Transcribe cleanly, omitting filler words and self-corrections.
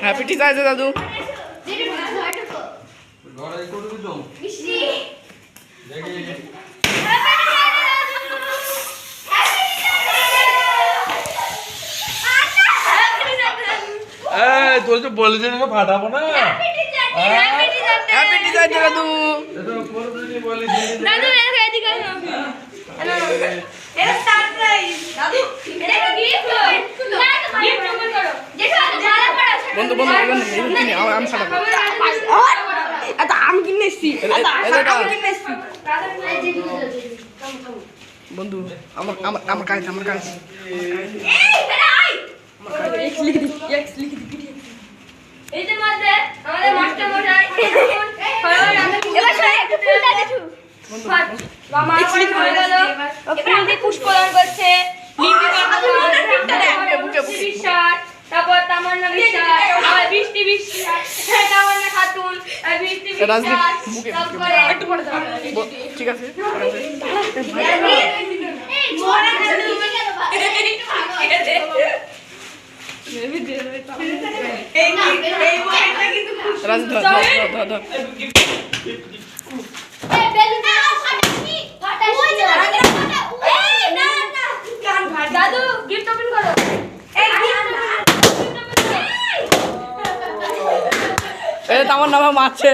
Happy teachers day দাদু। তোর তো বলেছে ফাটাবো না। হ্যাপি টিচার্স ডে দাদু। বন্ধু বন্ধু আমি ফাটাবো। আমি কিনে এসছি বন্ধু। আমার আমার আমার কাজ আমার কাজ পুষ্পদান করছে তারপর তামান্না বিশ্বাস, আবার বৃষ্টি বিশ্বাস, তামান্না খাতুন, বৃষ্টি বিশ্বাস, তারপরে ঠিক আছে রাজু ধর ধর ধর। দাদু গিফট ওপেন করো। আমার নামা মারছে।